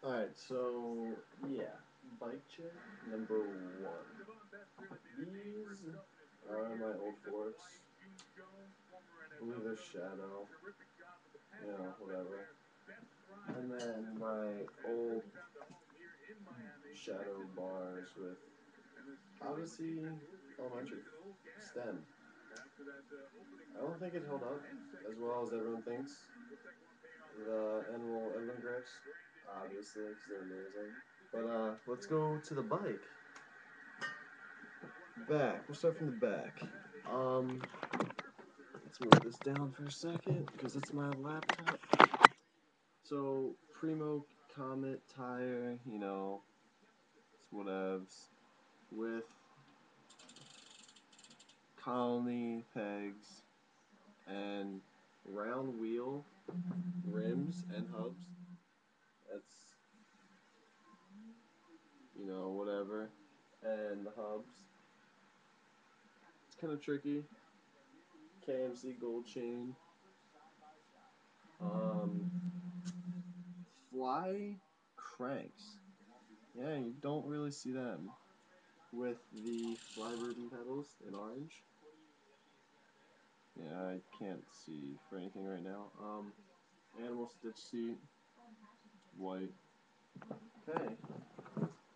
Alright, so yeah, bike check number 1. These are my old forks. I believe they're Shadow. Whatever. And then my old Shadow bars with Odyssey elementary stem. I don't think it held up as well as everyone thinks. The annual Edwin grips, obviously, because they're amazing. But let's go to the bike. Back. We'll start from the back. Let's move this down for a second because it's my laptop. So Primo Comet tire, it's whatevs, with colony pegs and round wheel rims and hubs. That's whatever. And the hubs. It's kind of tricky. KMC gold chain. Fly cranks. Yeah, you don't really see them with the Fly Rubin pedals in orange. Yeah, I can't see for anything right now. Animal stitch seat, white. Okay.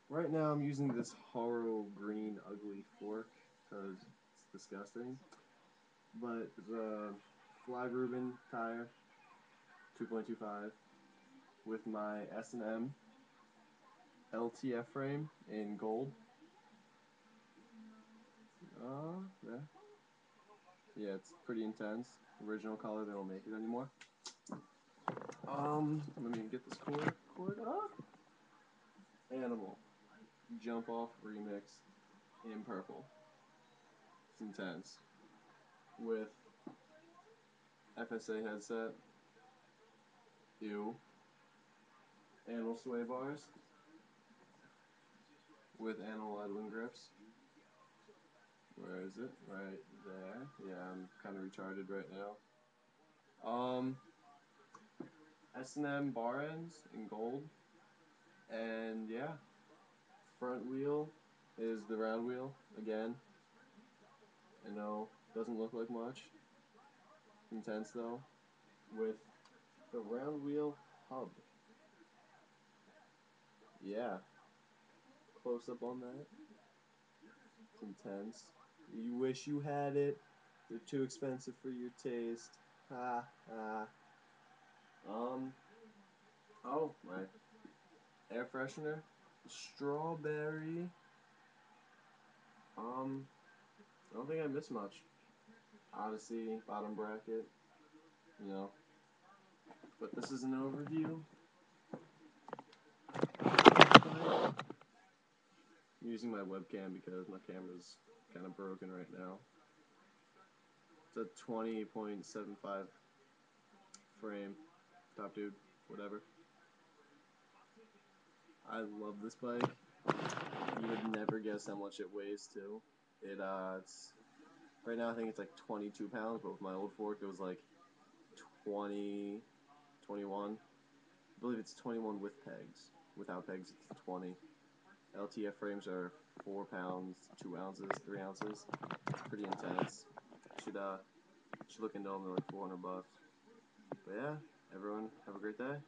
Right now I'm using this Haro green ugly fork because it's disgusting. But it's a Fly Rubin tire, 2.25, with my S&M LTF frame in gold. Yeah, it's pretty intense. Original color, they don't make it anymore. Let me get this cord off. Animal Jump Off Remix in purple. It's intense. With FSA headset. Ew. Animal sway bars. With animal Edwin grips. Where is it? Right there. Yeah, I'm kind of retarded right now. S&M bar ends in gold. And yeah, front wheel is the round wheel again. I know, doesn't look like much. Intense though. With the round wheel hub. Yeah. Close up on that. It's intense. You wish you had it. They're too expensive for your taste. Ha ha. Oh, my air freshener. Strawberry. I don't think I missed much. Odyssey, bottom bracket. But this is an overview. I'm using my webcam because my camera's kind of broken right now. It's a 20.75 frame. Top dude, whatever. I love this bike. You would never guess how much it weighs too. It's right now I think it's like 22 pounds, but with my old fork it was like 20, 21. I believe it's 21 with pegs. Without pegs it's 20. LTF frames are 4 pounds, 2 ounces, 3 ounces. Pretty intense. Should look into them. They're like $400. But yeah, everyone have a great day.